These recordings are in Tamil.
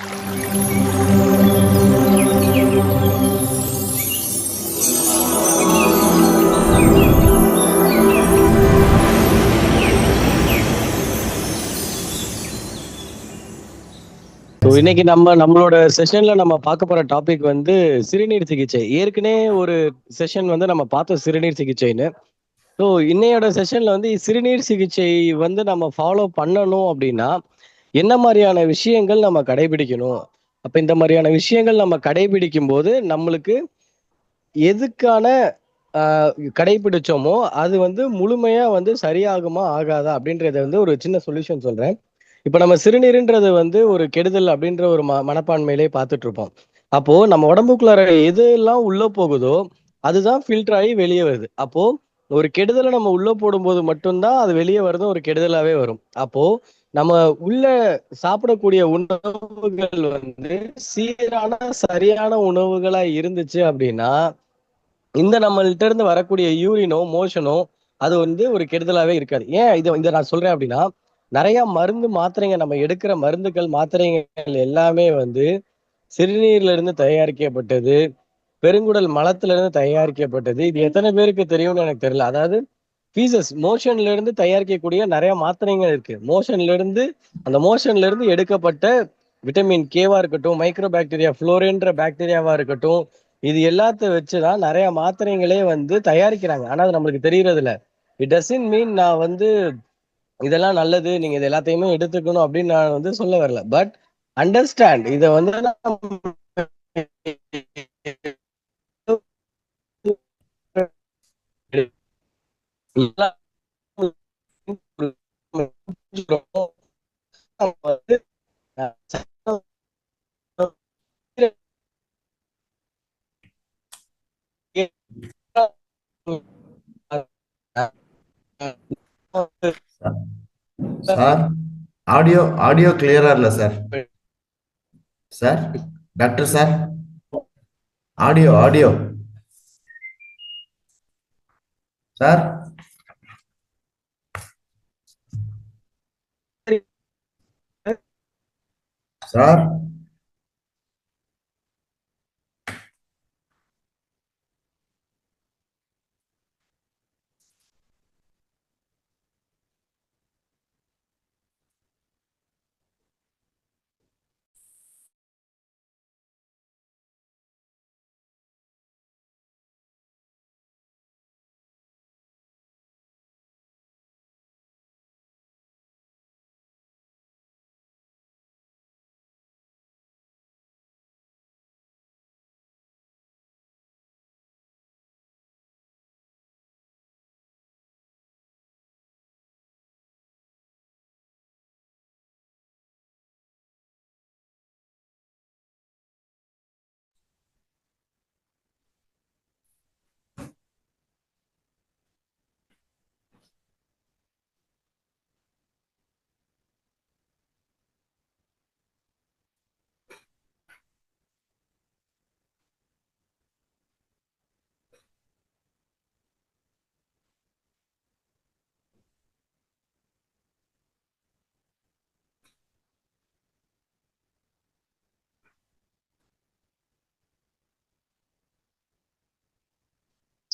இன்னைக்கு நம்மளோட செஷன்ல நம்ம பார்க்க போற டாபிக் வந்து சிறுநீர் சிகிச்சை. ஏற்கனவே ஒரு செஷன் வந்து நம்ம பார்த்தோம் சிறுநீர் சிகிச்சைன்னு. ஸோ இன்னையோட செஷன்ல வந்து சிறுநீர் சிகிச்சை வந்து நம்ம ஃபாலோ பண்ணணும் அப்படின்னா என்ன மாதிரியான விஷயங்கள் நம்ம கடைபிடிக்கணும்? அப்ப இந்த மாதிரியான விஷயங்கள் நம்ம கடைபிடிக்கும் போது நம்மளுக்கு எதுக்கான கடைபிடிச்சோமோ அது வந்து முழுமையா வந்து சரியாகுமா ஆகாதா அப்படின்றத வந்து ஒரு சின்ன சொல்யூஷன் சொல்றேன். இப்ப நம்ம சிறுநீருன்றது வந்து ஒரு கெடுதல் அப்படின்ற ஒரு மனப்பான்மையிலே பார்த்துட்டு இருப்போம். அப்போ நம்ம உடம்புக்குள்ளார எதெல்லாம் உள்ள போகுதோ அதுதான் ஃபில்டர் ஆகி வெளியே வருது. அப்போ ஒரு கெடுதலை நம்ம உள்ள போடும்போது மட்டும்தான் அது வெளியே வருது, ஒரு கெடுதலாவே வரும். அப்போ நம்ம உள்ள சாப்பிடக்கூடிய உணவுகள் வந்து சீரான சரியான உணவுகளா இருந்துச்சு அப்படின்னா இந்த நம்மள்ட்ட இருந்து வரக்கூடிய யூரினோ மோஷனோ அது வந்து ஒரு கெடுதலாவே இருக்காது. ஏன் இதை நான் சொல்றேன் அப்படின்னா நிறைய மருந்து மாத்திரைங்க நம்ம எடுக்கிற மருந்துகள் மாத்திரைகள் எல்லாமே வந்து சிறுநீர்ல இருந்து தயாரிக்கப்பட்டது, பெருங்குடல் மலத்துல இருந்து தயாரிக்கப்பட்டது. இது எத்தனை பேருக்கு தெரியும்னு எனக்கு தெரியல. அதாவது பீசஸ் மோஷன்ல இருந்து தயாரிக்கக்கூடிய நிறைய மாத்திரைகள் இருக்கு. அந்த மோஷன்ல இருந்து எடுக்கப்பட்ட விட்டமின் கேவா இருக்கட்டும், மைக்ரோ பாக்டீரியா ஃப்ளோரின்ற பாக்டீரியாவா இருக்கட்டும், இது எல்லாத்த வச்சுதான் நிறைய மாத்திரைகளே வந்து தயாரிக்கிறாங்க. ஆனா அது நம்மளுக்கு தெரியறது இல்ல. இட் டசன்ட் மீன் நான் வந்து இதெல்லாம் நல்லது, நீங்க இது எல்லாத்தையுமே எடுத்துக்கணும் அப்படின்னு நான் வந்து சொல்ல வரல. பட் அண்டர்ஸ்டாண்ட் இதை வந்து சார், ஆடியோ ஆடியோ கிளியரா இல்ல sir. Sir, doctor sir, audio audio sir. Sir,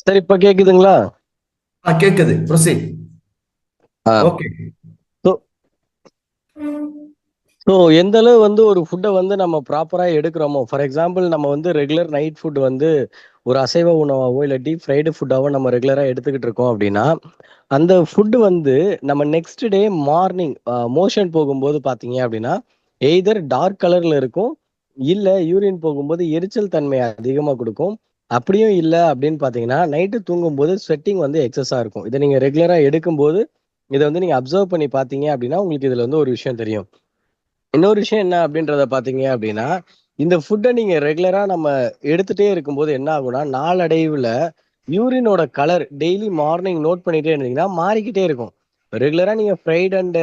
சரி, இப்ப கேக்குதுங்களா? கேக்குது. ப்ரொசீட். ஓகே. ஸோ எந்த அளவு வந்து ஒரு ஃபுட்டை வந்து நம்ம ப்ராப்பராக எடுக்கிறோமோ, ஃபார் எக்ஸாம்பிள் நம்ம வந்து ரெகுலர் நைட் ஃபுட் வந்து ஒரு அசைவ உணவாவோ இல்லை டீப் ஃப்ரைடு ஃபுட்டாவோ நம்ம ரெகுலராக எடுத்துக்கிட்டு இருக்கோம் அப்படின்னா அந்த ஃபுட்டு வந்து நம்ம நெக்ஸ்ட் டே மார்னிங் மோஷன் போகும்போது பார்த்தீங்க அப்படின்னா எய்தர் டார்க் கலரில் இருக்கும், இல்லை யூரின் போகும்போது எரிச்சல் தன்மை அதிகமாக கொடுக்கும். அப்படியும் இல்லை அப்படின்னு பார்த்தீங்கன்னா நைட்டு தூங்கும்போது ஸ்வெட்டிங் வந்து எக்ஸஸாக இருக்கும். இதை நீங்கள் ரெகுலராக எடுக்கும்போது இதை வந்து நீங்கள் அப்சர்வ் பண்ணி பார்த்தீங்க அப்படின்னா உங்களுக்கு இதில் வந்து ஒரு விஷயம் தெரியும். இன்னொரு விஷயம் என்ன அப்படின்றத பாத்தீங்க அப்படின்னா இந்த ஃபுட்டை நீங்க ரெகுலரா நம்ம எடுத்துட்டே இருக்கும்போது என்ன ஆகும்னா நாளடைவுல யூரினோட கலர் டெய்லி மார்னிங் நோட் பண்ணிட்டே இருந்தீங்கன்னா மாறிக்கிட்டே இருக்கும். ரெகுலரா நீங்க ஃப்ரைட் அண்ட்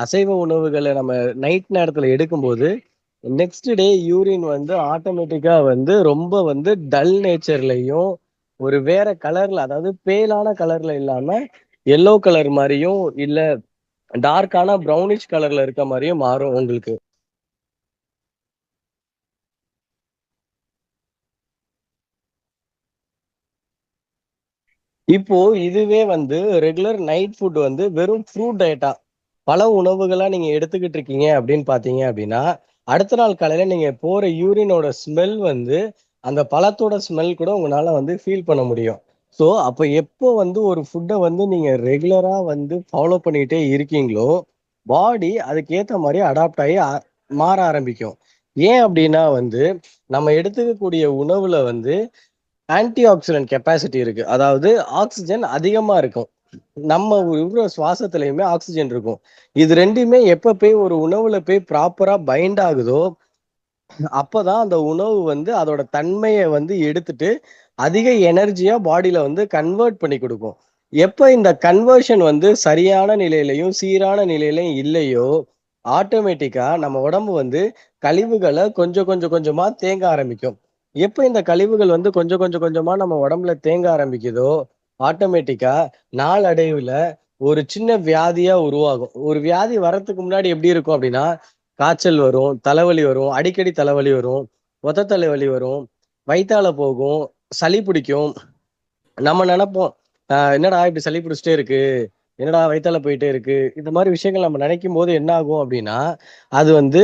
அசைவ உணவுகளை நம்ம நைட் நேரத்துல எடுக்கும்போது நெக்ஸ்ட் டே யூரின் வந்து ஆட்டோமேட்டிக்கா வந்து ரொம்ப வந்து டல் நேச்சர்லயும் ஒரு வேற கலர்ல, அதாவது பேலான கலர்ல இல்லாம எல்லோ கலர் மாதிரியும் இல்ல டார்க்கான ப்ரௌனிஷ் கலர்ல இருக்க மாதிரியும் மாறும் உங்களுக்கு. இப்போ இதுவே வந்து ரெகுலர் நைட் ஃபுட் வந்து வெறும் ஃப்ரூட் டயட்டா பல உணவுகளா நீங்க எடுத்துக்கிட்டு இருக்கீங்க அப்படின்னு பாத்தீங்க அப்படின்னா, அடுத்த நாள் காலையில நீங்க போற யூரினோட ஸ்மெல் வந்து அந்த பழத்தோட ஸ்மெல் கூட உங்களால வந்து ஃபீல் பண்ண முடியும். ஸோ அப்ப எப்போ வந்து ஒரு ஃபுட்டை வந்து நீங்க ரெகுலரா வந்து ஃபாலோ பண்ணிட்டே இருக்கீங்களோ, பாடி அதுக்கு ஏத்த மாதிரி அடாப்ட் ஆகி மாற ஆரம்பிக்கும். ஏன் அப்படின்னா வந்து நம்ம எடுத்துக்கக்கூடிய உணவுல வந்து ஆன்டி ஆக்சிடென்ட் கெப்பாசிட்டி இருக்கு. அதாவது ஆக்ஸிஜன் அதிகமா இருக்கும். நம்ம விடுற சுவாசத்திலயுமே ஆக்ஸிஜன் இருக்கும். இது 2மே எப்ப போய் ஒரு உணவுல போய் ப்ராப்பரா பைண்ட் ஆகுதோ, அப்பதான் அந்த உணவு வந்து அதோட தன்மைய வந்து எடுத்துட்டு, அதிக எனர்ஜியா பாடியில வந்து கன்வெர்ட் பண்ணி குடுக்கும். எப்ப இந்த கன்வர்ஷன் வந்து சரியான நிலையிலயும், சீரான நிலையிலயும் இல்லையோ, ஆட்டோமேட்டிக்கா நம்ம உடம்பு வந்து கழிவுகள கொஞ்சம் கொஞ்சம் கொஞ்சமா தேங்க ஆரம்பிக்கும். எப்ப இந்த கழிவுகள் வந்து கொஞ்சம் கொஞ்சம் கொஞ்சமா நம்ம உடம்புல தேங்க ஆரம்பிக்குதோ, ஆட்டோமேட்டிக்கா நாளடைவுல ஒரு சின்ன வியாதியா உருவாகும். ஒரு வியாதி வர்றதுக்கு முன்னாடி எப்படி இருக்கும் அப்படின்னா, காய்ச்சல் வரும், தலைவலி வரும், அடிக்கடி தலைவலி வரும், ஒத்த தலைவலி வரும், வயித்தால போகும், சளி பிடிக்கும். நம்ம நெனைப்போம், என்னடா இப்படி சளி பிடிச்சிட்டே இருக்கு? என்னடா வயித்தால போயிட்டே இருக்கு? இந்த மாரி விஷயங்கள் நம்ம நினைக்கும்போது என்ன ஆகும் அப்படின்னா, அது வந்து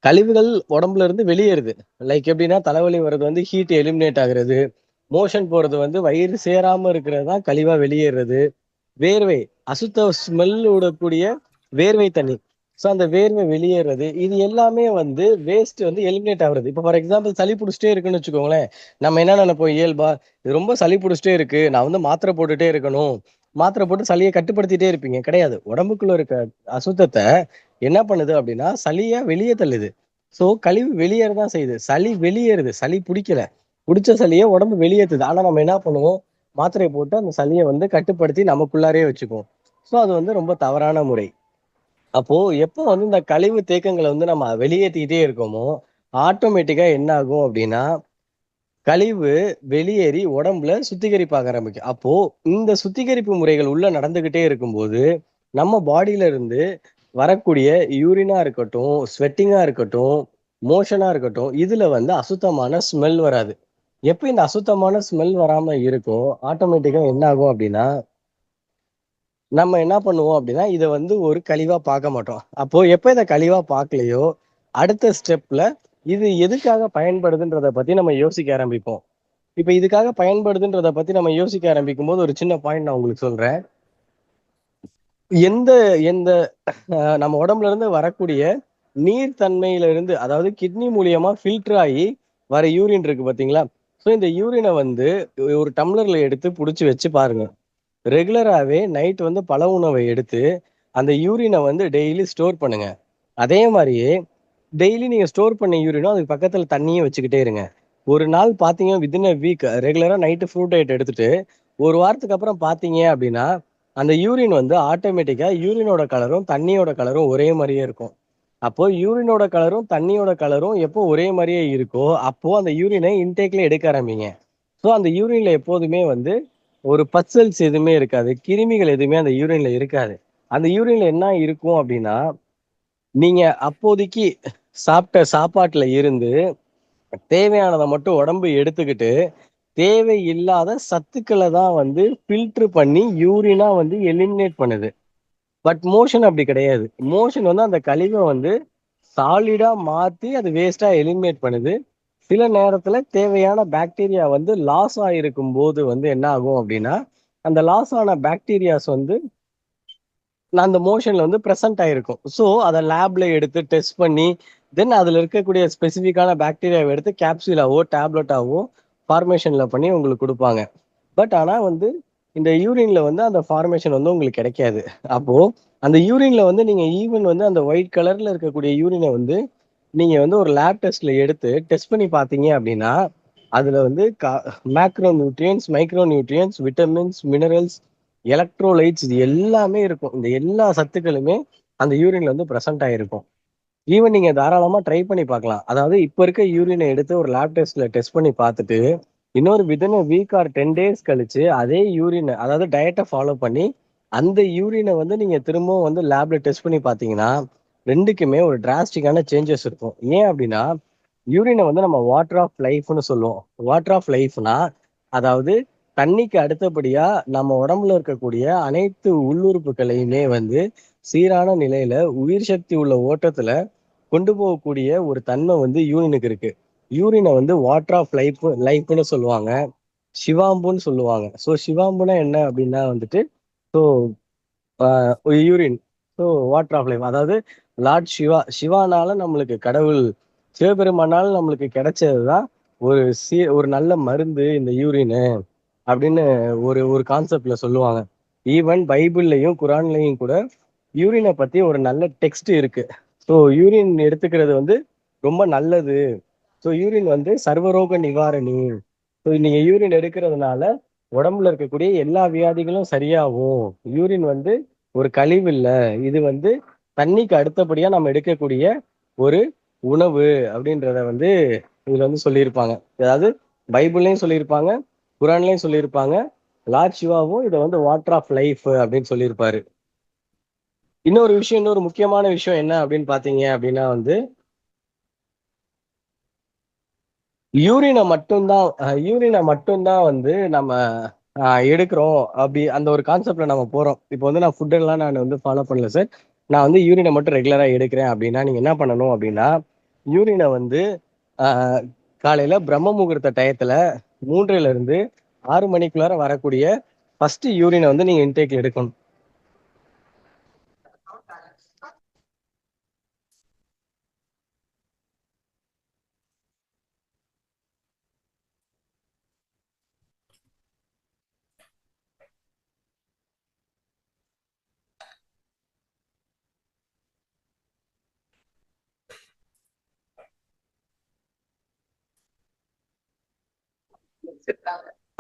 கழிவுகள் உடம்புல இருந்து வெளியேறுது. லைக் எப்படின்னா, தலைவலி வர்றது வந்து ஹீட் எலிமினேட் ஆகுறது, மோஷன் போறது வந்து வயிறு சேராம இருக்கிறது தான் கழிவா வெளியேறுறது. வேர்வை, அசுத்த ஸ்மெல் விடக்கூடிய வேர்வை தண்ணி. ஸோ அந்த வேர்வை வெளியேறது, இது எல்லாமே வந்து வேஸ்ட் வந்து எலிமினேட் ஆகுறது. இப்ப ஃபார் எக்ஸாம்பிள் சளி புடிச்சிட்டே இருக்குன்னு வச்சுக்கோங்களேன். நம்ம என்ன நெனைப்போம் இயல்பா, இது ரொம்ப சளி புடிச்சிட்டே இருக்கு. நான் வந்து மாத்திரை போட்டுட்டே இருக்கணும். மாத்திரை போட்டு சளிய கட்டுப்படுத்திட்டே இருப்பீங்க. கிடையாது. உடம்புக்குள்ள இருக்க அசுத்தத்த என்ன பண்ணுது அப்படின்னா, சளிய வெளிய தள்ளுது. ஸோ கழிவு வெளியேற தான் செய்யுது. சளி வெளியேறுது. சளி புடிக்கல. புடிச்ச சளிய உடம்பு வெளியேத்துது. ஆனா நம்ம என்ன பண்ணுவோம்? மாத்திரைய போட்டு அந்த சளிய வந்து கட்டுப்படுத்தி நமக்குள்ளாரயே வச்சுக்குவோம். ஸோ அது வந்து ரொம்ப தவறான முறை. அப்போ எப்போ வந்து இந்த கழிவு தேக்கங்கள வந்து நம்ம வெளியேத்திக்கிட்டே இருக்கோமோ, ஆட்டோமேட்டிக்கா என்ன ஆகும் அப்டின்னா, கழிவு வெளியேறி உடம்புல சுத்திகரிப்பாக ஆரம்பிக்கும். அப்போ இந்த சுத்திகரிப்பு முறைகள் உள்ள நடந்துகிட்டே இருக்கும்போது, நம்ம பாடியில இருந்து வரக்கூடிய யூரினா இருக்கட்டும், ஸ்வெட்டிங்கா இருக்கட்டும், மோஷனா இருக்கட்டும், இதுல வந்து அசுத்தமான ஸ்மெல் வராது. எப்ப இந்த அசுத்தமான ஸ்மெல் வராம இருக்கோ, ஆட்டோமேட்டிக்கா என்ன ஆகும் அப்டின்னா, நம்ம என்ன பண்ணுவோம் அப்படின்னா, இத வந்து ஒரு கழிவா பார்க்க மாட்டோம். அப்போ எப்ப இத கழிவா பார்க்கலையோ, அடுத்த ஸ்டெப்ல இது எதுக்காக பயன்படுதுன்றத பத்தி நம்ம யோசிக்க ஆரம்பிப்போம். இப்ப இதுக்காக பயன்படுதுன்றத பத்தி நம்ம யோசிக்க ஆரம்பிக்கும்போது, ஒரு சின்ன பாயிண்ட் நான் உங்களுக்கு சொல்றேன். எந்த எந்த நம்ம உடம்புல இருந்து வரக்கூடிய நீர் தன்மையில இருந்து, அதாவது கிட்னி மூலியமா ஃபில்டர் ஆயி வர யூரின் இருக்கு பார்த்தீங்களா? ஸோ இந்த யூரின வந்து ஒரு டம்ளர்ல எடுத்து புடிச்சு வச்சு பாருங்க. ரெகுலராவே நைட் வந்து பழ உணவை எடுத்து, அந்த யூரின வந்து டெய்லி ஸ்டோர் பண்ணுங்க. அதே மாரியே டெய்லி நீங்க ஸ்டோர் பண்ண யூரினும் அதுக்கு பக்கத்துல தண்ணியும் வச்சுக்கிட்டே இருங்க. ஒரு நாள் பார்த்தீங்க வித்தின் அ வீக் ரெகுலரா நைட் ஃப்ரூட் டயட் எடுத்துட்டு, 1 வாரத்துக்கு அப்புறம் பார்த்தீங்க அப்படின்னா, அந்த யூரின் வந்து ஆட்டோமேட்டிக்கா யூரினோட கலரும், தண்ணியோட கலரும் ஒரே மாரியே இருக்கும். அப்போ யூரினோட கலரும், தண்ணியோட கலரும் எப்போ ஒரே மாரியே இருக்கோ, அப்போ அந்த யூரினை இன்டேக்ல எடுக்க ஆரம்பிங்க. ஸோ அந்த யூரின்ல எப்போதுமே வந்து ஒரு பச்சல்ஸ் எதுவுமே இருக்காது. கிருமிகள் எதுவுமே அந்த யூரின்ல இருக்காது. அந்த யூரின்ல என்ன இருக்கும் அப்படின்னா, நீங்க அப்போதைக்கு சாப்பிட்ட சாப்பாட்டுல இருந்து தேவையானத மட்டும் உடம்பு எடுத்துக்கிட்டு, தேவையில்லாத சத்துக்கள தான் வந்து ஃபில்டர் பண்ணி யூரினா வந்து எலிமினேட் பண்ணுது. பட் மோஷன் அப்படி கிடையாது. மோஷன் வந்து அந்த கழிவ வந்து சாலிடா மாத்தி அது வேஸ்ட்டா எலிமினேட் பண்ணுது. சில நேரத்துல தேவையான பாக்டீரியா வந்து லாஸ் ஆயிருக்கும் போது வந்து என்ன ஆகும் அப்படின்னா, அந்த லாஸ் ஆன பாக்டீரியாஸ் வந்து அந்த மோஷன்ல வந்து பிரசன்ட் ஆயிருக்கும். ஸோ அத லேப்ல எடுத்து டெஸ்ட் பண்ணி, தென் அதுல இருக்கக்கூடிய ஸ்பெசிஃபிக்கான பாக்டீரியாவ எடுத்து கேப்சூலாவோ, டேப்லெட்டாவோ ஃபார்மேஷன்ல பண்ணி உங்களுக்கு குடுப்பாங்க. பட் ஆனா வந்து இந்த யூரின்ல வந்து அந்த ஃபார்மேஷன் வந்து உங்களுக்கு கிடைக்காது. அப்போ அந்த யூரின்ல வந்து நீங்க ஈவன் வந்து அந்த ஒயிட் கலர்ல இருக்கக்கூடிய யூரின வந்து நீங்க வந்து ஒரு லேப் டெஸ்ட்ல எடுத்து டெஸ்ட் பண்ணி பார்த்தீங்க அப்படின்னா, அதுல வந்து macro nutrients, micro nutrients, vitamins, minerals, electrolytes இது எல்லாமே இருக்கும். இந்த எல்லா சத்துக்களுமே அந்த யூரின்ல வந்து பிரசன்ட் ஆயிருக்கும். ஈவன் நீங்க தாராளமா ட்ரை பண்ணி பார்க்கலாம். அதாவது இப்ப இருக்க யூரின எடுத்து ஒரு லேப் டெஸ்ட்ல டெஸ்ட் பண்ணி பார்த்துட்டு, இன்னொரு within a week or 10 days கழிச்சு அதே யூரின அதாவது டயட்ட ஃபாலோ பண்ணி, அந்த யூரின வந்து நீங்க திரும்பவும் வந்து லேப்ல டெஸ்ட் பண்ணி பார்த்தீங்கன்னா, 2க்குமே ஒரு டிராஸ்டிக்கான சேஞ்சஸ் இருக்கும். ஏன் அப்டின்னா, யூரின வந்து நம்ம வாட்டர் ஆஃப் லைஃப்ன்னு சொல்லுவோம். வாட்டர் ஆஃப் லைஃப்னா, அதாவது தண்ணிக்கு அடுத்தபடியா நம்ம உடம்புல இருக்கக்கூடிய அனைத்து உள்ளுறுப்புகளையுமே வந்து சீரான நிலையில உயிர் சக்தி உள்ள ஓட்டத்துல கொண்டு போகக்கூடிய ஒரு தன்மை வந்து யூரினுக்கு இருக்கு. யூரினை வந்து வாட்டர் ஆஃப் லைஃப்னு சொல்லுவாங்க, சிவாம்புன்னு சொல்லுவாங்க. ஸோ சிவாம்புனா என்ன அப்படின்னா வந்துட்டு, so urine, so water of life, அதாவது லார்ட் சிவா, சிவானால நம்மளுக்கு கடவுள் சிவபெருமானால நம்மளுக்கு கிடைச்சதுதான் ஒரு நல்ல மருந்து இந்த யூரின் அப்படின்னு ஒரு ஒரு கான்செப்ட்ல சொல்லுவாங்க. ஈவன் பைபிள்லையும் குரான்லையும் கூட யூரினை பத்தி ஒரு நல்ல டெக்ஸ்ட் இருக்கு. ஸோ யூரின் எடுத்துக்கிறது வந்து ரொம்ப நல்லது. ஸோ யூரின் வந்து சர்வரோக நிவாரணி. ஸோ நீங்க யூரின் எடுக்கிறதுனால உடம்புல இருக்கக்கூடிய எல்லா வியாதிகளும் சரியாகும். யூரின் வந்து ஒரு கழிவு இல்ல, இது வந்து தண்ணிக்கு அடுத்தபடியா நம்ம எடுக்கக்கூடிய ஒரு உணவு அப்படின்றத வந்து இதுல வந்து சொல்லியிருப்பாங்க. அதாவது பைபிள்லயும் சொல்லியிருப்பாங்க, குரான்லயும் சொல்லியிருப்பாங்க. லார்ட் சிவாவும் இதை வந்து வாட்டர் ஆஃப் லைஃப் அப்படின்னு சொல்லியிருப்பாரு. இன்னொரு முக்கியமான விஷயம் என்ன அப்படின்னு பாத்தீங்க அப்படின்னா வந்து யூரினை மட்டும்தான் வந்து நம்ம எடுக்கிறோம் அப்படி அந்த ஒரு கான்செப்ட்ல நம்ம போறோம். இப்போ வந்து நான் ஃபுட் எல்லாம் நான் வந்து ஃபாலோ பண்ணல சார். நான் வந்து யூரினை மட்டும் ரெகுலரா எடுக்கிறேன் அப்படின்னா நீங்க என்ன பண்ணணும் அப்படின்னா, யூரினை வந்து ஆஹ் காலையில பிரம்ம முகூர்த்த டயத்துல 3ல இருந்து 6 மணிக்குள்ளார வரக்கூடிய ஃபர்ஸ்ட் யூரினை வந்து நீங்க இன்டேக் எடுக்கணும்.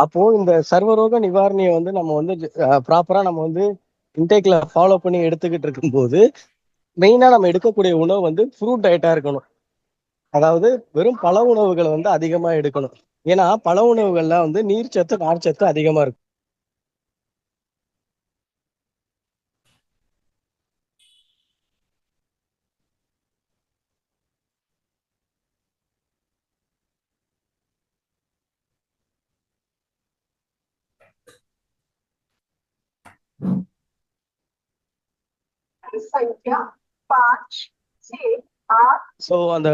அப்போ இந்த சர்வரோக நிவாரணியை வந்து நம்ம வந்து ப்ராப்பரா நம்ம வந்து இன்டேக்ல ஃபாலோ பண்ணி எடுத்துக்கிட்டு இருக்கும்போது மெயினா நம்ம எடுக்கக்கூடிய உணவு வந்து ஃப்ரூட் டயட்டா இருக்கணும். அதாவது வெறும் பழ உணவுகளை வந்து அதிகமா எடுக்கணும். ஏன்னா பழ உணவுகள்ல வந்து நீர்ச்சத்து நார்ச்சத்து அதிகமா இருக்கும். ஸோ அந்த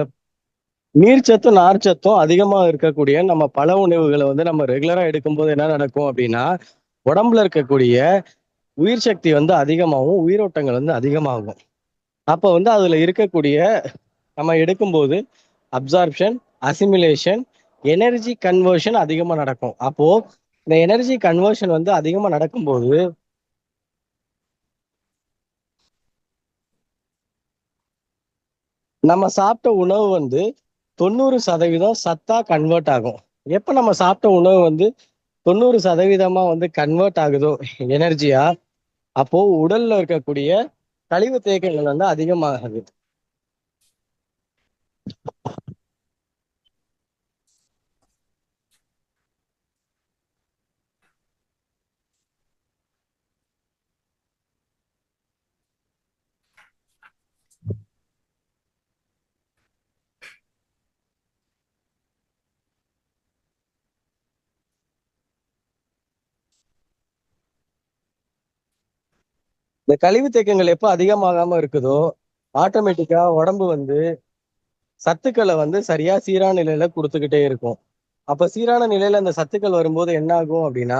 நீர்ச்சத்தும் நார்ச்சத்தும் அதிகமா இருக்கக்கூடிய நம்ம பழ உணவுகளை வந்து நம்ம ரெகுலரா எடுக்கும்போது என்ன நடக்கும் அப்படின்னா, உடம்புல இருக்கக்கூடிய உயிர் சக்தி வந்து அதிகமாகும், உயிரோட்டங்கள் வந்து அதிகமாகும். அப்போ வந்து அதுல இருக்கக்கூடிய நம்ம எடுக்கும்போது அப்சார்ப்ஷன், அசிமிலேஷன், எனர்ஜி கன்வர்ஷன் அதிகமா நடக்கும். அப்போ இந்த எனர்ஜி கன்வர்ஷன் வந்து அதிகமா நடக்கும்போது நம்ம சாப்பிட்ட உணவு வந்து 90% சத்தா கன்வெர்ட் ஆகும். எப்ப நம்ம சாப்பிட்ட உணவு வந்து 90% வந்து கன்வெர்ட் ஆகுதோ எனர்ஜியா, அப்போ உடல்ல இருக்கக்கூடிய கழிவு தேக்கங்கள் வந்து அதிகமாகுது. இந்த கழிவு தேக்கங்கள் எப்ப அதிகமாகாம இருக்குதோ ஆட்டோமேட்டிக்கா உடம்பு வந்து சத்துக்களை வந்து சரியா சீரான நிலையில கொடுத்துக்கிட்டே இருக்கும். அப்ப சீரான நிலையில அந்த சத்துக்கள் வரும்போது என்ன ஆகும் அப்படின்னா,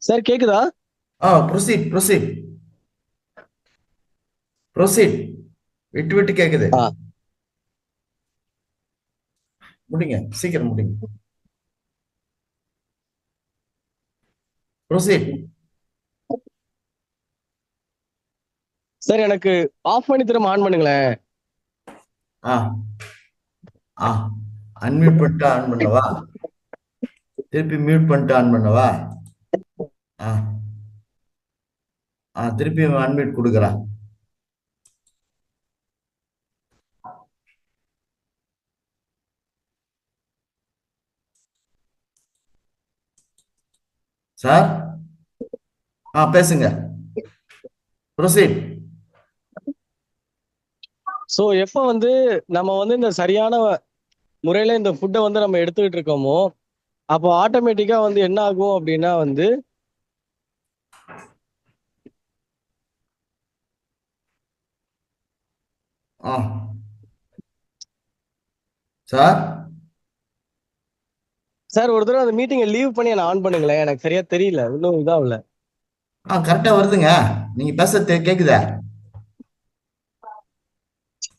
சார் கேக்குதா? Proceed proceed proceed. விட்டு விட்டு கேக்குது. ஆ முடிங்க, சீக்கிரம் முடிங்க. ப்ரொசீட். சார் எனக்கு ஆஃப் பண்ணி திரும்ப ஆன் பண்ணுங்களேன். ஆ ஆ அன்மியூட் பண்ணிட்டு ஆன் பண்ணவா? திருப்பி மியூட் பண்ணிட்டு ஆன் பண்ணவா? ஆ திருப்பி அன்மியூட் கொடுக்குறா. சார் பேசுங்க. ப்ரொசீட். சோ எப்ப வந்து நம்ம வந்து இந்த சரியான முறையில இந்த ஃபுட்டை வந்து நம்ம எடுத்துக்கிட்டு இருக்கோமோ, அப்போ ஆட்டோமேட்டிக்கா வந்து என்ன ஆகும் அப்படின்னா வந்து ஆ சார் சார் ஒரு தடவை அந்த மீட்டிங்கை லீவ் பண்ணி என்ன ஆன் பண்ணுங்களேன். எனக்கு சரியா தெரியல, இன்னும் இதாகல. கரெக்டா வருதுங்க. நீங்க பேசுறது கேக்குதா?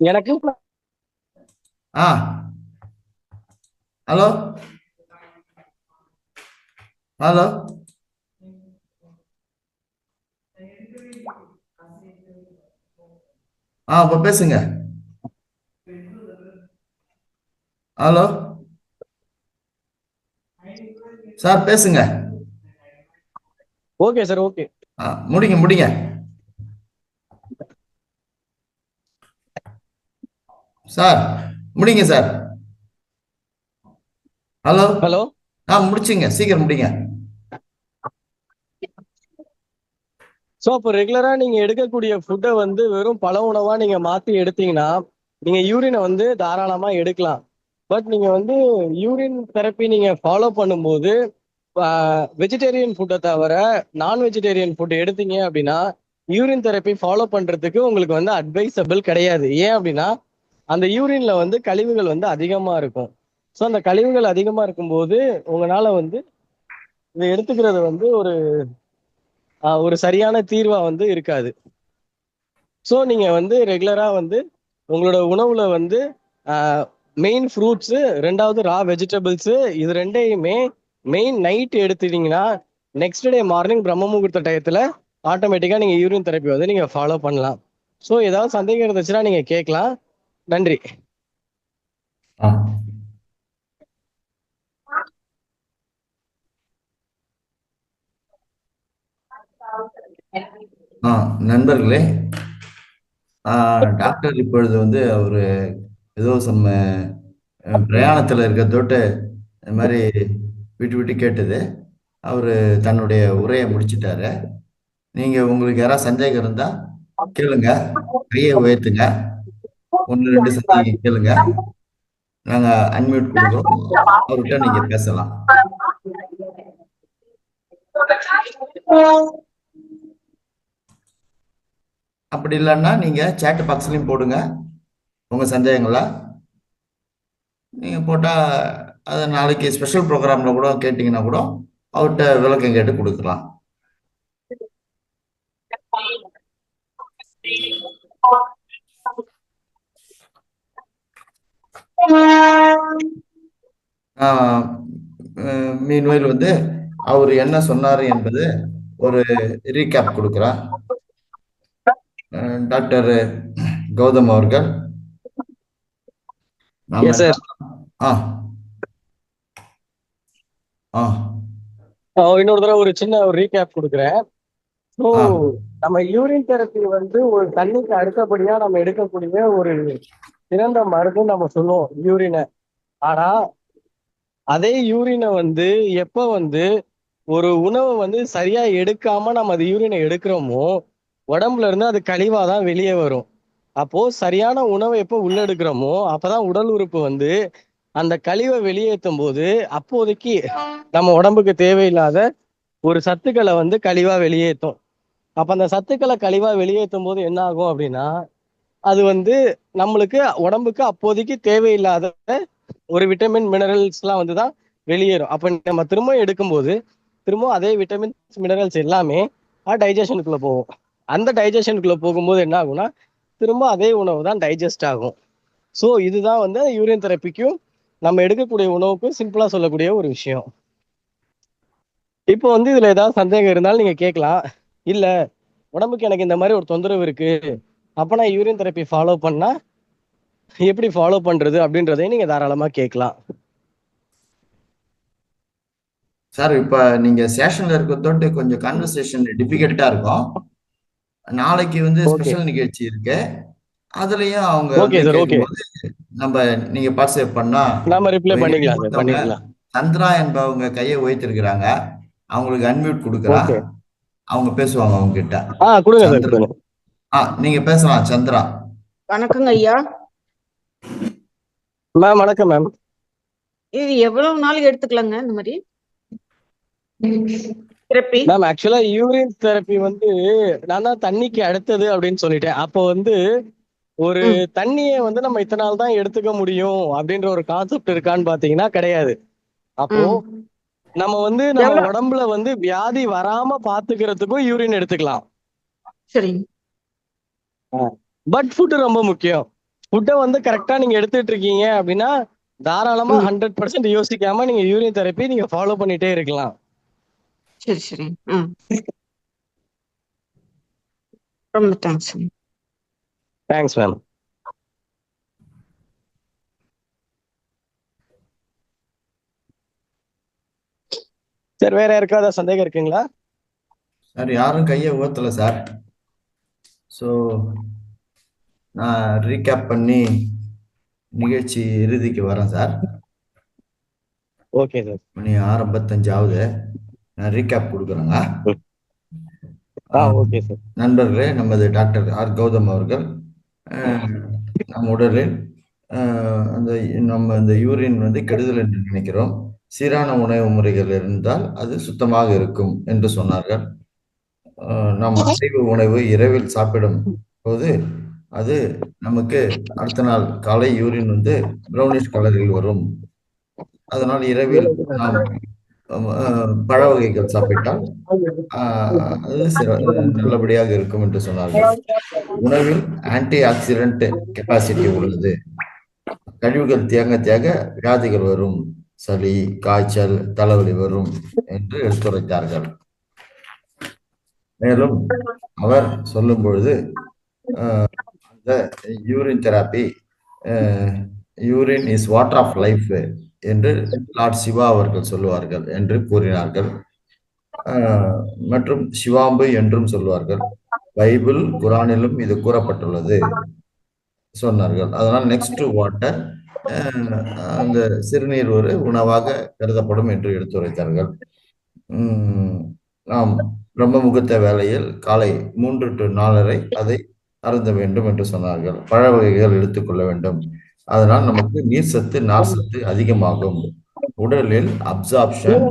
எனக்கு ஆ ஹலோ ஹலோ இப்ப பேசுங்க. ஹலோ சார் பேசுங்க. Okay sir, okay. முடிங்க முடிங்க சார், முடிங்க சார். Hello hello. முடிச்சுங்க, சீக்கிரம் முடிங்க. ஸோ அப்போ ரெகுலரா நீங்க எடுக்கக்கூடிய ஃபுட்டை வந்து வெறும் பழ உணவா நீங்க மாத்தி எடுத்தீங்கன்னா நீங்க யூரினை வந்து தாராளமா எடுக்கலாம். பட் நீங்க வந்து யூரின் தெரப்பி நீங்க ஃபாலோ பண்ணும்போது வெஜிடேரியன் ஃபுட்டை தவிர நான் வெஜிடேரியன் ஃபுட் எடுத்தீங்க அப்படின்னா யூரின் தெரப்பி ஃபாலோ பண்றதுக்கு உங்களுக்கு வந்து அட்வைசபிள் கிடையாது. ஏன் அப்படின்னா அந்த யூரின்ல வந்து கழிவுகள் வந்து அதிகமா இருக்கும். ஸோ அந்த கழிவுகள் அதிகமா இருக்கும்போது உங்களால வந்து இதை எடுத்துக்கிறது வந்து ஒரு சரியான தீர்வா வந்து இருக்காது. ஸோ நீங்க வந்து ரெகுலரா வந்து உங்களோட உணவுல வந்து மெயின் ஃப்ரூட்ஸு, ரெண்டாவது ரா வெஜிடபிள்ஸு, இது ரெண்டையுமே மெயின் நைட் எடுத்துட்டீங்கன்னா நெக்ஸ்ட் டே மார்னிங் பிரம்ம முகூர்த்த டயத்துல ஆட்டோமேட்டிக்கா நீங்க யூரின் தெரப்பி வந்து நீங்க ஃபாலோ பண்ணலாம். ஸோ ஏதாவது சந்தேகம் இருந்துச்சுன்னா நீங்க கேட்கலாம். நன்றி. நண்பர்களே, டாக்டர் இப்பொழுது வந்து அவரு ஏதோ பிரயாணத்துல இருக்க தொட்டு இந்த மாதிரி விட்டு விட்டு கேட்டது. அவரு தன்னுடைய உரையை முடிச்சிட்டாரு. நீங்க உங்களுக்கு யாராவது சந்தேகம் இருந்தா கேளுங்க, கையை உயர்த்துங்க. 1 2 சந்தேகம் கேளுங்க, நாங்க அன்மியூட் கொடுக்குறோம், அவர்கிட்ட நீங்க பேசலாம். அப்படி இல்லைன்னா நீங்க சேட் பாக்ஸ்லயும் போடுங்க உங்க சந்தேகங்களா. நீங்க போட்டா அதை நாளைக்கு ஸ்பெஷல் ப்ரோக்ராம்ல கூட கேட்டீங்கன்னா கூட அவர்கிட்ட விளக்கம் கேட்டு கொடுக்கலாம். மீன்வேல் வந்து அவர் என்ன சொன்னாரு என்பது ஒரு ரீகேப் கொடுக்குறார் டாக்டர் கௌதம் அவர்கள். நாம எஸ் சார். இன்னொரு தடவை ஒரு சின்ன ஒரு ரீகேப் கொடுக்குறேன். ஸோ நம்ம யூரின் தெரப்பி வந்து ஒரு தண்ணிக்கு அடுத்தபடியா நம்ம எடுக்கக்கூடிய ஒரு சிறந்த மருந்துன்னு நம்ம சொல்லுவோம் யூரினை. ஆனா அதே யூரினை வந்து எப்ப வந்து ஒரு உணவை வந்து சரியா எடுக்காம நம்ம அது யூரினை எடுக்கிறோமோ உடம்புல இருந்து அது கழிவாதான் வெளியே வரும். அப்போ சரியான உணவை எப்போ உள்ள எடுக்கிறோமோ அப்பதான் உடல் உறுப்பு வந்து அந்த கழிவை வெளியேற்றும் போது அப்போதைக்கு நம்ம உடம்புக்கு தேவையில்லாத ஒரு சத்துக்களை வந்து கழிவா வெளியேற்றும். அப்ப அந்த சத்துக்களை கழிவா வெளியேற்றும் போது என்ன ஆகும் அப்படின்னா அது வந்து நம்மளுக்கு உடம்புக்கு அப்போதைக்கு தேவையில்லாத ஒரு விட்டமின் மினரல்ஸ் எல்லாம் வந்துதான் வெளியேறும். அப்ப நம்ம திரும்ப எடுக்கும்போது திரும்ப அதே விட்டமின்ஸ் மினரல்ஸ் எல்லாமே டைஜஷனுக்குள்ள போகும். அந்த டைஜஷனுக்குள்ள போகும்போது என்ன ஆகும்னா திரும்ப அதே உணவு தான் டைஜஸ்ட் ஆகும். ஸோ இதுதான் வந்து யூரின் தெரப்பிக்கும் நம்ம எடுக்கக்கூடிய உணவுக்கும் சிம்பிளா சொல்லக்கூடிய ஒரு விஷயம். இப்போ வந்து இதுல ஏதாவது சந்தேகம் இருந்தாலும் நீங்க கேட்கலாம். இல்ல உடம்புக்கு எனக்கு இந்த மாதிரி ஒரு தொந்தரவு இருக்கு, அப்ப நான் யூரின் தெரப்பி ஃபாலோ பண்ணா எப்படி ஃபாலோ பண்றது அப்படின்றதையும் நீங்க தாராளமா கேட்கலாம். சார், இப்ப நீங்க சேஷன்ல இருக்கிறதோட்டு கொஞ்சம் கான்வர்சேஷன் டிஃபிகல்ட்டா இருக்கும். நாளைக்கு வந்து ஸ்பெஷல் நிகழ்ச்சி இருக்கு, அதுலயும் அவங்க வந்து கேட்கும்போது நீங்க பார்ட்டிசிபேட் பண்ணா நாம ரிப்ளை பண்ணிக்கலாம். சந்திரா என்பவங்க கையை உயர்த்திருக்கிறாங்க, அவங்களுக்கு அன்மியூட் கொடுக்குறா, அவங்க பேசுவாங்க அவங்க கிட்ட. கொடுங்க சார், கொடுங்க. நீங்க பேசலாம் சந்திரா. வணக்கங்க ஐயா. மேம் வணக்கம் மேம். இது எவ்வளவு நாள் எடுத்துக்கலாங்க இந்த மாதிரி தெரப்பி? மேம் ஆக்சுவலா யூரின் தெரப்பி வந்து நான் தான் தண்ணிக்கு அடுத்தது அப்படின்னு சொல்லிட்டேன். அப்போ வந்து ஒரு ம், தண்ணியை வந்து நம்ம இத்தனை நாள் தான் எடுத்துக்க முடியும் அப்படின்ற ஒரு கான்செப்ட் இருக்கான்னு பாத்தீங்கன்னா கிடையாது. அப்போ ம். நம்ம வந்து நம்ம எவ்வளவு? உடம்புல வந்து வியாதி வராம பாத்துக்கிறதுக்கும் யூரின் எடுத்துக்கலாம். சரிங்க. பட் ஃபுட் ரொம்ப முக்கியம். ஃபுட்டை வந்து கரெக்டா நீங்க எடுத்துட்டு இருக்கீங்க அப்படின்னா தாராளமா ம். 100% யோசிக்காம நீங்க யூரின் தெரப்பி நீங்க ஃபாலோ பண்ணிட்டே இருக்கலாம். சரி சரி. ம். ரொம்ப தேங்க்ஸ். Thanks ma'am. சார் வேற யாருக்காவது சந்தேகம் இருக்குங்களா? சார் யாரும் கையை ஊத்தல சார். ஸோ நான் ரீகேப் பண்ணி நிகழ்ச்சி இறுதிக்கு வரேன் சார். Okay sir. மணி 6:55 ஆகுது. நான் ரீகேப் கொடுக்குறேங்க. Okay sir. நண்பர்களே, நமது டாக்டர் ஆர் கௌதம் அவர்கள் நம் உடலில் அந்த நம்ம இந்த யூரின் வந்து கெடுதல் என்று நினைக்கிறோம். சீரான உணவு முறைகள் இருந்தால் அது சுத்தமாக இருக்கும் என்று சொன்னார்கள். நாம் அசைவ உணவு இரவில் சாப்பிடும் போது அது நமக்கு அடுத்த நாள் காலை யூரின் வந்து ப்ரௌனிஷ் கலரில் வரும். அதனால் இரவில் நாம் பழ வகைகள் சாப்பிட்டால் அது நல்லபடியாக இருக்கும் என்று சொன்னார்கள். உணவில் ஆன்டி ஆக்சிடென்ட் கெப்பாசிட்டி உள்ளது. கழிவுகள் தேங்க தேங்க வியாதிகள் வரும், சளி, காய்ச்சல், தலைவலி வரும் என்று எடுத்துரைத்தார்கள். மேலும் அவர் சொல்லும் பொழுது அந்த urine therapy, urine is water of life என்று லார்ட் சிவா அவர்கள் சொல்லுவார்கள் என்று கூறினார்கள். மற்றும் சிவாம்பு என்றும் சொல்வார்கள். பைபிள், குரானிலும் இது கூறப்பட்டுள்ளது சொன்னார்கள். அதனால் நெக்ஸ்ட் டு வாட்டர், அந்த சிறுநீர் ஒரு உணவாக கருதப்படும் என்று எடுத்துரைத்தார்கள். நாம் பிரம்ம முகூர்த்த வேளையில் காலை 3 to 4:30 அதை அருந்த வேண்டும் என்று சொன்னார்கள். பழ வகைகள் எடுத்துக்கொள்ள வேண்டும். அதனால் நமக்கு நீர் சத்து, நார் சத்து அதிகமாகும். உடலில் அப்சார்ப்ஷன்,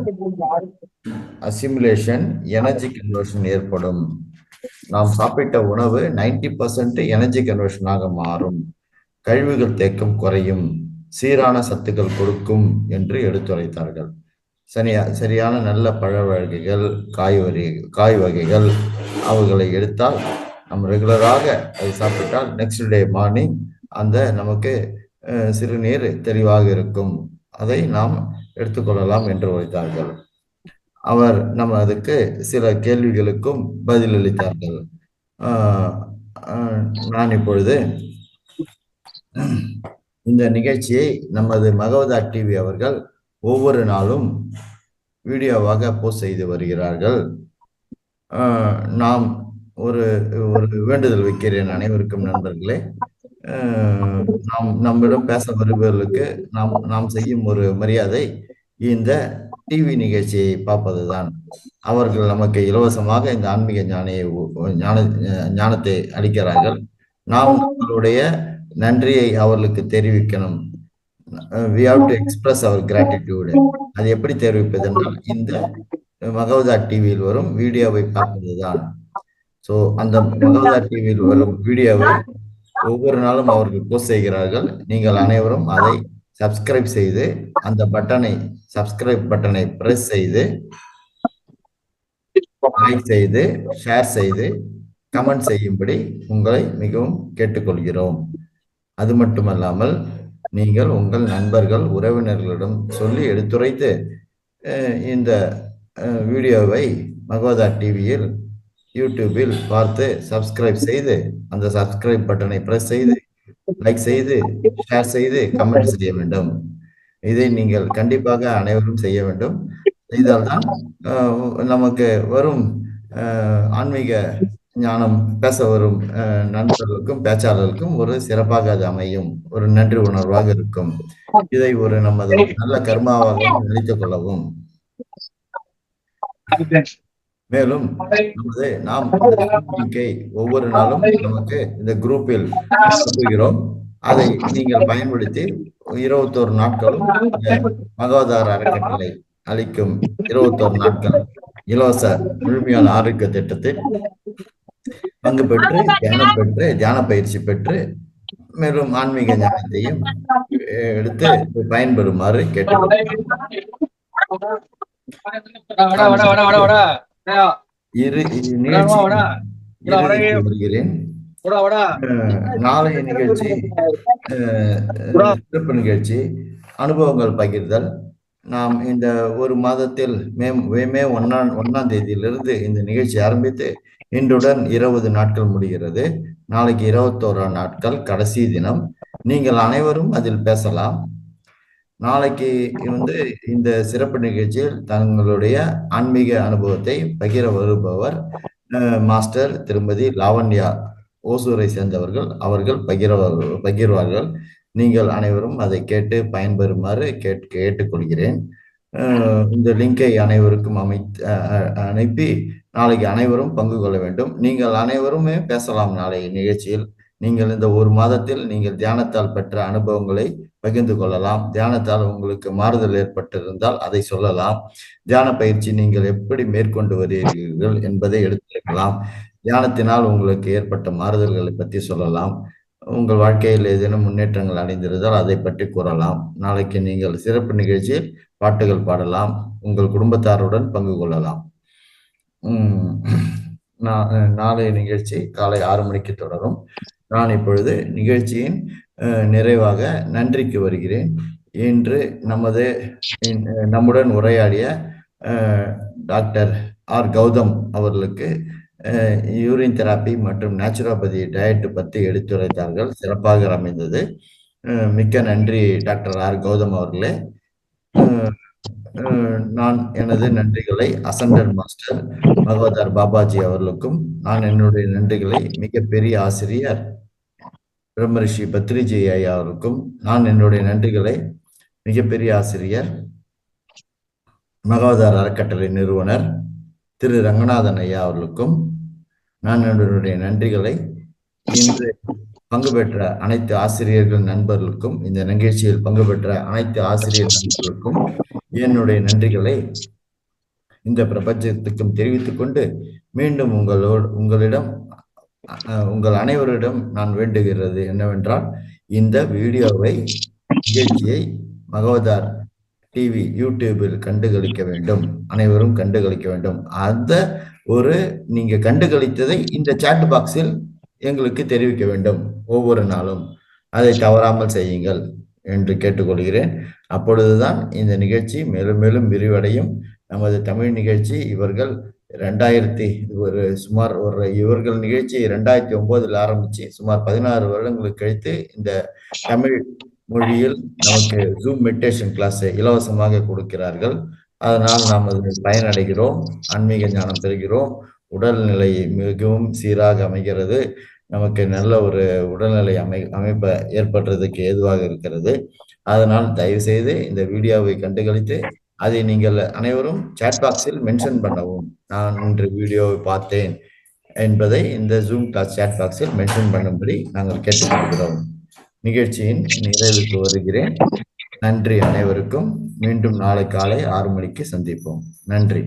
அசிமுலேஷன், எனர்ஜி கன்வர்ஷன் ஏற்படும். நாம் சாப்பிட்ட உணவு 90% எனர்ஜி கன்வர்ஷனாக மாறும். கழிவுகள் தேக்கம் குறையும். சீரான சத்துக்கள் கொடுக்கும் என்று எடுத்துரைத்தார்கள். சரியான நல்ல பழ வகைகள், காய் வகைகள் அவைகளை எடுத்தால் நம்ம ரெகுலராக அதை சாப்பிட்டால் நெக்ஸ்ட் டே மார்னிங் அந்த நமக்கு சிறுநீர் தெளிவாக இருக்கும். அதை நாம் எடுத்துக்கொள்ளலாம் என்று உரைத்தார்கள். அவர் நம்ம அதுக்கு சில கேள்விகளுக்கும் பதிலளித்தார்கள். நான் இப்பொழுது இந்த நிகழ்ச்சியை நமது மகவதா டிவி அவர்கள் ஒவ்வொரு நாளும் வீடியோவாக போஸ்ட் செய்து வருகிறார்கள். நாம் ஒரு வேண்டுதல் வைக்கிறேன் அனைவருக்கும் நண்பர்களே. நம்மிடம் பேச வருபவர்களுக்கு நாம் செய்யும் ஒரு மரியாதை இந்த டிவி நிகழ்ச்சியை பார்ப்பதுதான். அவர்கள் நமக்கு இலவசமாக இந்த ஆன்மீக ஞானத்தை அளிக்கிறார்கள். நாம் நம்மளுடைய நன்றியை அவர்களுக்கு தெரிவிக்கணும். we have to express our gratitude. அது எப்படி தெரிவிப்பது என்றால் இந்த மகவதா டிவியில் வரும் வீடியோவை பார்ப்பதுதான். ஸோ அந்த மகவதா டிவியில் வரும் வீடியோவை ஒவ்வொரு நாளும் அவர்கள் போஸ்ட் செய்கிறார்கள். நீங்கள் அனைவரும் அதை சப்ஸ்கிரைப் செய்து அந்த சப்ஸ்கிரைப் பட்டனை பிரஸ் செய்து லைக் செய்து ஷேர் செய்து கமெண்ட் செய்யும்படி உங்களை மிகவும் கேட்டுக்கொள்கிறோம். அது மட்டுமல்லாமல் நீங்கள் உங்கள் நண்பர்கள், உறவினர்களிடம் சொல்லி எடுத்துரைத்து இந்த வீடியோவை மகவதா டிவியில் யூடியூபில் பார்த்து சப்ஸ்கிரைப் செய்து அந்த சப்ஸ்கிரைப் பட்டனை பிரஸ் செய்து லைக் செய்து ஷேர் செய்து கமெண்ட் செய்ய வேண்டும். இதை நீங்கள் கண்டிப்பாக அனைவரும் செய்ய வேண்டும். செய்தால்தான் நமக்கு வரும் ஆன்மீக ஞானம் பேச வரும் நண்பர்களுக்கும் பேச்சாளர்களுக்கும் ஒரு சிறப்பாக அது அமையும், ஒரு நன்றி உணர்வாக இருக்கும். இதை ஒரு நமது நல்ல கர்மாவாக நினைத்துக் கொள்ளவும். மேலும் நாம் இந்த லிங்கை ஒவ்வொரு நாளும் நமக்கு இந்த குரூப்பில் அனுப்புகிறோம். அதை நீங்கள் பயன்படுத்தி 21 நாட்களும் இந்த மகாவதார அறக்கட்டளை அளிக்கும் 21 நாட்கள் இலவச முழுமையான ஆரோக்கிய திட்டத்தில் பங்கு பெற்று தியான பயிற்சி பெற்று மேலும் ஆன்மீக ஞானத்தையும் எடுத்து பயன்பெறுமாறு கேட்டுக்கொள்கிறேன். வருகிறேன். நாளைய நிகழ்ச்சி சிறப்பு நிகழ்ச்சி அனுபவங்கள் பகிர்தல். நாம் இந்த ஒரு மாதத்தில் மே 1ஆம் தேதியிலிருந்து இந்த நிகழ்ச்சி ஆரம்பித்து இன்றுடன் 20 நாட்கள் முடிகிறது. நாளைக்கு 21ஆம் நாட்கள் கடைசி தினம். நீங்கள் அனைவரும் அதில் பேசலாம். நாளைக்கு இந்த சிறப்பு நிகழ்ச்சியில் தங்களுடைய ஆன்மீக அனுபவத்தை பகிர வருபவர் மாஸ்டர் திருமதி லாவண்யா ஓசூரை சேர்ந்தவர்கள். அவர்கள் பகிர்வார்கள். நீங்கள் அனைவரும் அதை கேட்டு பயன்பெறுமாறு கேட்டுக்கொள்கிறேன். இந்த லிங்கை அனைவருக்கும் அனுப்பி நாளைக்கு அனைவரும் பங்கு கொள்ள வேண்டும். நீங்கள் அனைவருமே பேசலாம். நாளைய நிகழ்ச்சியில் நீங்கள் இந்த ஒரு மாதத்தில் நீங்கள் தியானத்தால் பெற்ற அனுபவங்களை பகிர்ந்து கொள்ளலாம். தியானத்தால் உங்களுக்கு மாறுதல் ஏற்பட்டிருந்தால் அதை சொல்லலாம். தியான பயிற்சி நீங்கள் எப்படி மேற்கொண்டு வருகிறீர்கள் என்பதை எடுத்துக்கலாம். தியானத்தினால் உங்களுக்கு ஏற்பட்ட மாறுதல்களை பற்றி சொல்லலாம். உங்கள் வாழ்க்கையில் ஏதேனும் முன்னேற்றங்கள் அடைந்திருந்தால் அதை பற்றி கூறலாம். நாளைக்கு நீங்கள் சிறப்பு நிகழ்ச்சியில் பாட்டுகள் பாடலாம். உங்கள் குடும்பத்தாருடன் பங்கு கொள்ளலாம். நாளைய நிகழ்ச்சி காலை 6 மணிக்கு தொடரும். நான் இப்பொழுது நிகழ்ச்சியின் நிறைவாக நன்றிக்கு வருகிறேன். இன்று நம்முடன் உரையாடிய டாக்டர் ஆர் கௌதம் அவர்களுக்கு யூரின் தெராப்பி மற்றும் நேச்சுரோபதி டயட் பற்றி எடுத்துரைத்தார்கள். சிறப்பாக அமைந்தது. மிக்க நன்றி டாக்டர் ஆர் கௌதம் அவர்களே. நான் எனது நன்றிகளை அசண்டர் மாஸ்டர் பகவதார் பாபாஜி அவர்களுக்கும், நான் என்னுடைய நன்றிகளை மிகப்பெரிய ஆசிரியர் பிரம்மரிஷி பத்ரிஜி ஐயா அவருக்கும், நான் என்னுடைய நன்றிகளை மிகப்பெரிய ஆசிரியர் மகாவதார் அறக்கட்டளை நிறுவனர் திரு ரங்கநாதன் ஐயா அவர்களுக்கும், நான் என்னுடைய நன்றிகளை இன்று பங்கு பெற்ற அனைத்து ஆசிரியர்கள் நண்பர்களுக்கும், இந்த நிகழ்ச்சியில் பங்கு பெற்ற அனைத்து ஆசிரியர் நண்பர்களுக்கும் என்னுடைய நன்றிகளை இந்த பிரபஞ்சத்துக்கும் தெரிவித்துக் கொண்டு மீண்டும் உங்களிடம் உங்கள் அனைவரிடம் நான் வேண்டுகிறது என்னவென்றால், இந்த நிகழ்ச்சியை மகவதார் டிவி யூடியூபில் கண்டுகளிக்க வேண்டும். அனைவரும் கண்டுகளிக்க வேண்டும். நீங்க கண்டுகளித்ததை இந்த சாட் பாக்ஸில் எங்களுக்கு தெரிவிக்க வேண்டும். ஒவ்வொரு நாளும் அதை தவறாமல் செய்யுங்கள் என்று கேட்டுக்கொள்கிறேன். அப்பொழுதுதான் இந்த நிகழ்ச்சி மேலும் மேலும் விரிவடையும். நமது தமிழ் நிகழ்ச்சி இவர்கள் இவர்கள் நிகழ்ச்சி 2009 ஆரம்பிச்சு சுமார் 16 வருடங்களுக்கு கழித்து இந்த தமிழ் மொழியில் நமக்கு ஜூம் மெடிடேஷன் கிளாஸ் இலவசமாக கொடுக்கிறார்கள். அதனால் நாம் அதில் பயனடைகிறோம், ஆன்மீக ஞானம் பெறுகிறோம், உடல்நிலை மிகவும் சீராக அமைகிறது, நமக்கு நல்ல ஒரு உடல்நிலை அமைப்பை ஏற்படுறதுக்கு ஏதுவாக இருக்கிறது. அதனால் தயவு செய்து இந்த வீடியோவை கண்டுகளித்து அதை நீங்கள் அனைவரும் சாட் பாக்ஸில் மென்ஷன் பண்ணவும். நான் இன்று வீடியோவை பார்த்தேன் என்பதை இந்த ஜூம் கிளாஸ் சாட் பாக்ஸில் மென்ஷன் பண்ணும்படி நாங்கள் கேட்டுக்கொள்கிறோம். நிகழ்ச்சியின் நிறைவுக்கு வருகிறேன். நன்றி அனைவருக்கும். மீண்டும் நாளை காலை 6 மணிக்கு சந்திப்போம். நன்றி.